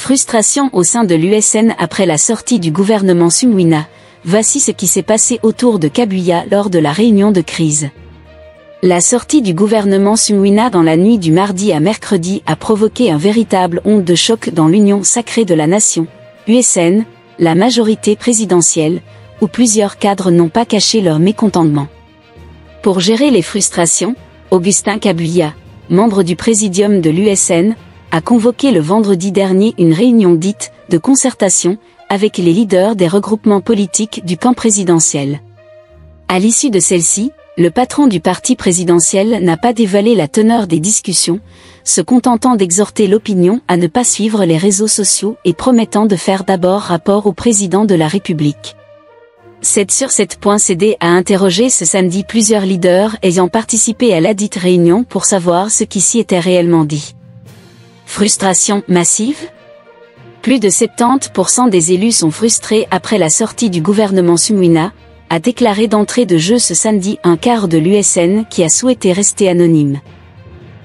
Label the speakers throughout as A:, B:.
A: Frustration au sein de l'USN après la sortie du gouvernement Sumwina. Voici ce qui s'est passé autour de Kabuya lors de la réunion de crise. La sortie du gouvernement Sumwina dans la nuit du mardi à mercredi a provoqué un véritable onde de choc dans l'Union sacrée de la nation, USN, la majorité présidentielle, où plusieurs cadres n'ont pas caché leur mécontentement. Pour gérer les frustrations, Augustin Kabuya, membre du présidium de l'USN, a convoqué le vendredi dernier une réunion dite de concertation avec les leaders des regroupements politiques du camp présidentiel. À l'issue de celle-ci, le patron du parti présidentiel n'a pas dévoilé la teneur des discussions, se contentant d'exhorter l'opinion à ne pas suivre les réseaux sociaux et promettant de faire d'abord rapport au président de la République. 7sur7.cd a interrogé ce samedi plusieurs leaders ayant participé à ladite réunion pour savoir ce qui s'y était réellement dit. Frustration massive ? Plus de 70% des élus sont frustrés après la sortie du gouvernement Sumwina, a déclaré d'entrée de jeu ce samedi un quart de l'USN qui a souhaité rester anonyme.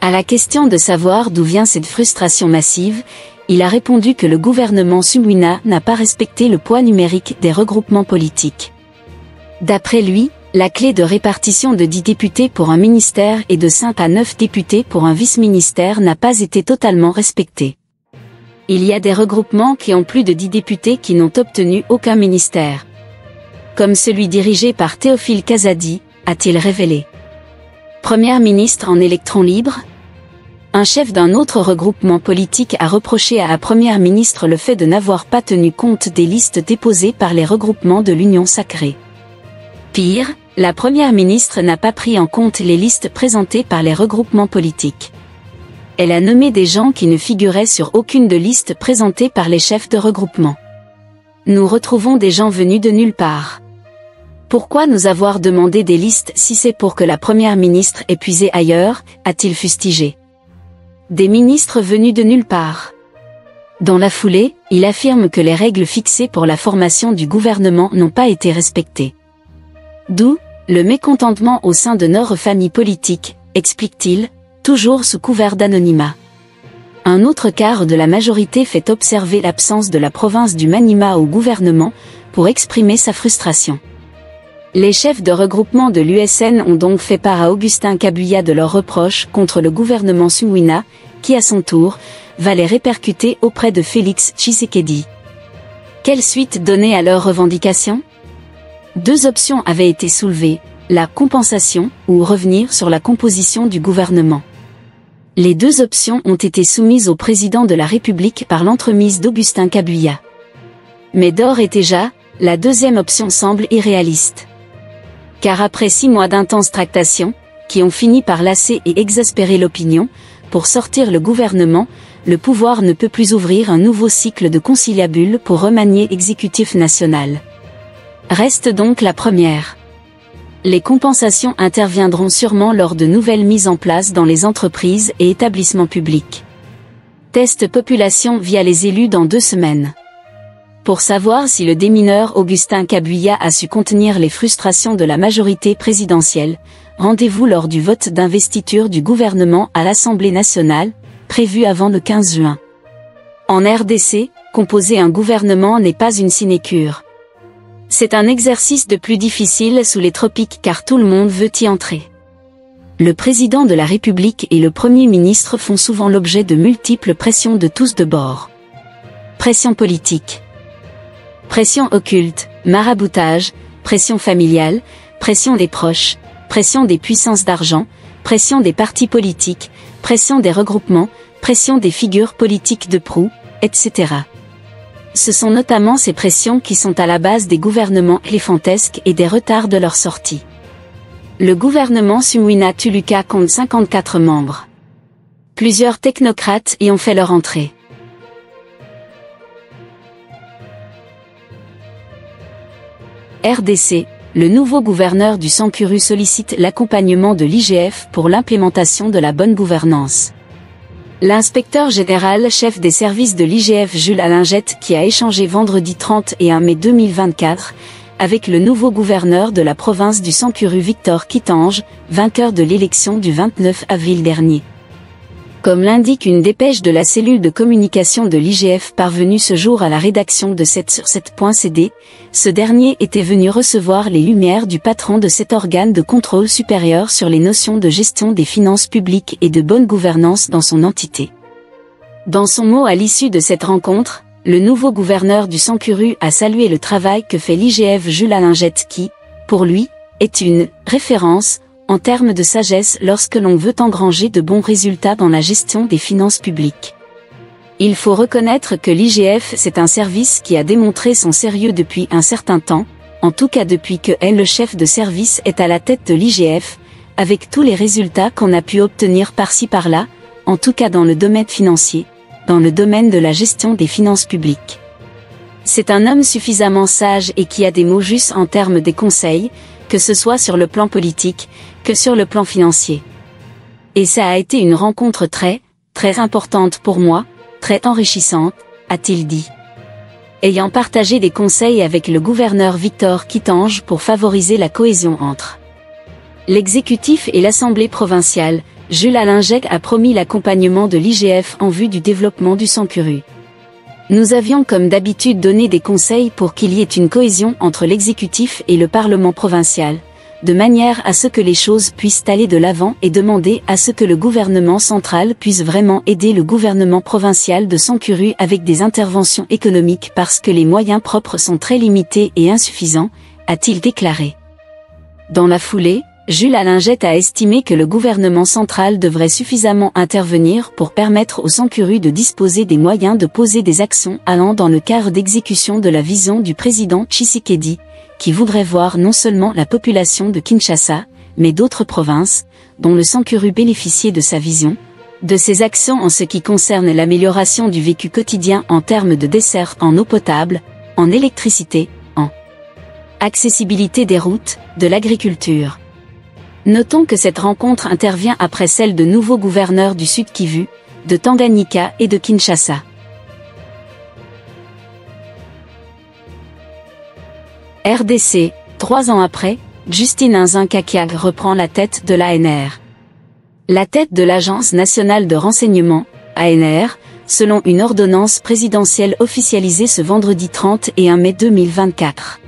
A: À la question de savoir d'où vient cette frustration massive, il a répondu que le gouvernement Sumwina n'a pas respecté le poids numérique des regroupements politiques. D'après lui, la clé de répartition de 10 députés pour un ministère et de 5 à 9 députés pour un vice-ministère n'a pas été totalement respectée. Il y a des regroupements qui ont plus de 10 députés qui n'ont obtenu aucun ministère. Comme celui dirigé par Théophile Kazadi, a-t-il révélé. Première ministre en électron libre ? Un chef d'un autre regroupement politique a reproché à la première ministre le fait de n'avoir pas tenu compte des listes déposées par les regroupements de l'Union sacrée. Pire, la première ministre n'a pas pris en compte les listes présentées par les regroupements politiques. Elle a nommé des gens qui ne figuraient sur aucune de listes présentées par les chefs de regroupement. Nous retrouvons des gens venus de nulle part. Pourquoi nous avoir demandé des listes si c'est pour que la première ministre ait puisé ailleurs, a-t-il fustigé. Des ministres venus de nulle part. Dans la foulée, il affirme que les règles fixées pour la formation du gouvernement n'ont pas été respectées. D'où le mécontentement au sein de notre famille politique, explique-t-il, toujours sous couvert d'anonymat. Un autre quart de la majorité fait observer l'absence de la province du Maniema au gouvernement, pour exprimer sa frustration. Les chefs de regroupement de l'USN ont donc fait part à Augustin Kabuya de leurs reproches contre le gouvernement Sumwina, qui à son tour, va les répercuter auprès de Félix Tshisekedi. Quelle suite donner à leurs revendications ? 2 options avaient été soulevées, la compensation ou revenir sur la composition du gouvernement. Les 2 options ont été soumises au président de la République par l'entremise d'Augustin Kabuya. Mais d'ores et déjà, la 2e option semble irréaliste. Car après 6 mois d'intenses tractations, qui ont fini par lasser et exaspérer l'opinion, pour sortir le gouvernement, le pouvoir ne peut plus ouvrir un nouveau cycle de conciliabule pour remanier l'exécutif national. Reste donc la première. Les compensations interviendront sûrement lors de nouvelles mises en place dans les entreprises et établissements publics. Test population via les élus dans 2 semaines. Pour savoir si le démineur Augustin Kabuya a su contenir les frustrations de la majorité présidentielle, rendez-vous lors du vote d'investiture du gouvernement à l'Assemblée nationale, prévu avant le 15 juin. En RDC, composer un gouvernement n'est pas une sinécure. C'est un exercice de plus difficile sous les tropiques car tout le monde veut y entrer. Le président de la République et le Premier ministre font souvent l'objet de multiples pressions de tous de bords. Pression politique. Pression occulte, maraboutage, pression familiale, pression des proches, pression des puissances d'argent, pression des partis politiques, pression des regroupements, pression des figures politiques de proue, etc. Ce sont notamment ces pressions qui sont à la base des gouvernements éléphantesques et des retards de leur sortie. Le gouvernement Sumwina Tuluka compte 54 membres. Plusieurs technocrates y ont fait leur entrée. RDC, le nouveau gouverneur du Sankuru sollicite l'accompagnement de l'IGF pour l'implémentation de la bonne gouvernance. L'inspecteur général chef des services de l'IGF Jules Alingette qui a échangé vendredi 31 mai 2024 avec le nouveau gouverneur de la province du Sankuru Victor Kittange, vainqueur de l'élection du 29 avril dernier. Comme l'indique une dépêche de la cellule de communication de l'IGF parvenue ce jour à la rédaction de 7sur7.cd, ce dernier était venu recevoir les lumières du patron de cet organe de contrôle supérieur sur les notions de gestion des finances publiques et de bonne gouvernance dans son entité. Dans son mot à l'issue de cette rencontre, le nouveau gouverneur du Sankuru a salué le travail que fait l'IGF Jules Alingette qui, pour lui, est une « référence » en termes de sagesse lorsque l'on veut engranger de bons résultats dans la gestion des finances publiques. Il faut reconnaître que l'IGF c'est un service qui a démontré son sérieux depuis un certain temps, en tout cas depuis que le chef de service est à la tête de l'IGF, avec tous les résultats qu'on a pu obtenir par-ci par-là, en tout cas dans le domaine financier, dans le domaine de la gestion des finances publiques. C'est un homme suffisamment sage et qui a des mots justes en termes des conseils, que ce soit sur le plan politique, que sur le plan financier. Et ça a été une rencontre très, très importante pour moi, très enrichissante, a-t-il dit. Ayant partagé des conseils avec le gouverneur Victor Kittange pour favoriser la cohésion entre l'exécutif et l'Assemblée provinciale, Jules Alingette a promis l'accompagnement de l'IGF en vue du développement du Sankuru. Nous avions comme d'habitude donné des conseils pour qu'il y ait une cohésion entre l'exécutif et le Parlement provincial, de manière à ce que les choses puissent aller de l'avant et demander à ce que le gouvernement central puisse vraiment aider le gouvernement provincial de Sankuru avec des interventions économiques parce que les moyens propres sont très limités et insuffisants, a-t-il déclaré. Dans la foulée, Jules Alingette a estimé que le gouvernement central devrait suffisamment intervenir pour permettre au Sankuru de disposer des moyens de poser des actions allant dans le cadre d'exécution de la vision du président Tshisekedi, qui voudrait voir non seulement la population de Kinshasa, mais d'autres provinces, dont le Sankuru bénéficier de sa vision, de ses actions en ce qui concerne l'amélioration du vécu quotidien en termes de dessert en eau potable, en électricité, en accessibilité des routes, de l'agriculture. Notons que cette rencontre intervient après celle de nouveaux gouverneurs du Sud Kivu, de Tanganyika et de Kinshasa. RDC, 3 ans après, Justine Nzinkakiag reprend la tête de l'ANR. La tête de l'Agence nationale de renseignement, ANR, selon une ordonnance présidentielle officialisée ce vendredi 31 mai 2024.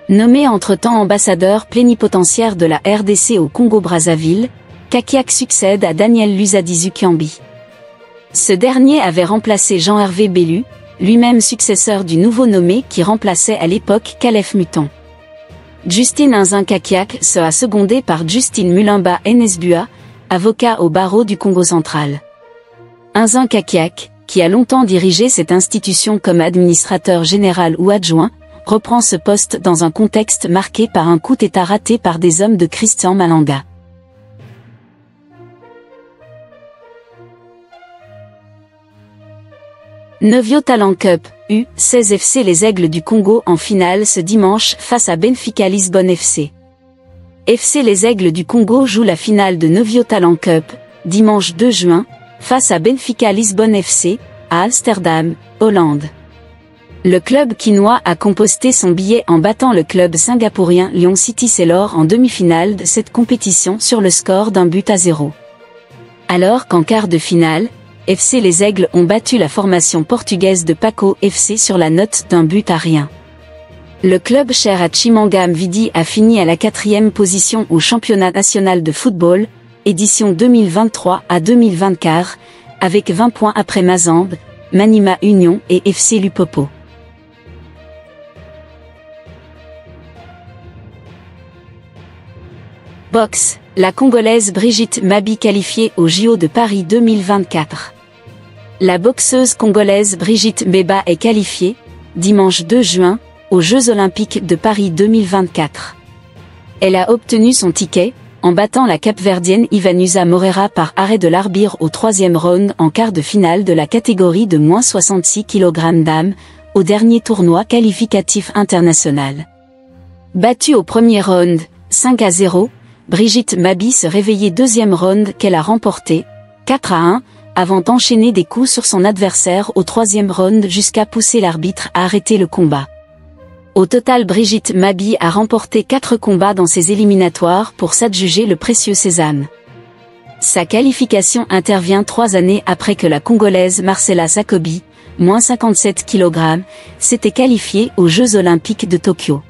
A: Nommé entre-temps ambassadeur plénipotentiaire de la RDC au Congo-Brazzaville, Kakiak succède à Daniel Lusadizu-Kiambi. Ce dernier avait remplacé Jean-Hervé Bellu, lui-même successeur du nouveau nommé qui remplaçait à l'époque Calef Muton. Justine Nzinkakiak sera secondée par Justine Mulimba Enesbua, avocat au barreau du Congo central. Nzinkakiak, qui a longtemps dirigé cette institution comme administrateur général ou adjoint, reprend ce poste dans un contexte marqué par un coup d'État raté par des hommes de Christian Malanga. Novio Talent Cup, U16 FC Les Aigles du Congo en finale ce dimanche face à Benfica Lisbonne FC. FC Les Aigles du Congo joue la finale de Novio Talent Cup, dimanche 2 juin, face à Benfica Lisbonne FC, à Amsterdam, Hollande. Le club quinois a composté son billet en battant le club singapourien Lyon City Sailor en demi-finale de cette compétition sur le score d'1-0. Alors qu'en quart de finale, FC Les Aigles ont battu la formation portugaise de Paco FC sur la note d'1-0. Le club cher à Chimanga Mvidi a fini à la 4e position au championnat national de football, édition 2023 à 2024, avec 20 points après Mazembe, Manima Union et FC Lupopo. Boxe, la Congolaise Brigitte Mabi qualifiée au JO de Paris 2024. La boxeuse congolaise Brigitte Mbeba est qualifiée, dimanche 2 juin, aux Jeux Olympiques de Paris 2024. Elle a obtenu son ticket, en battant la Cap-Verdienne Ivanusa Moreira par arrêt de l'arbitre au 3e round en quart de finale de la catégorie de moins 66 kg dames, au dernier tournoi qualificatif international. Battue au premier round, 5-0, Brigitte Mabi se réveillait 2e round qu'elle a remporté, 4-1, avant d'enchaîner des coups sur son adversaire au 3e round jusqu'à pousser l'arbitre à arrêter le combat. Au total, Brigitte Mabi a remporté 4 combats dans ses éliminatoires pour s'adjuger le précieux sésame. Sa qualification intervient 3 années après que la Congolaise Marcela Sakobi, moins 57 kg, s'était qualifiée aux Jeux Olympiques de Tokyo.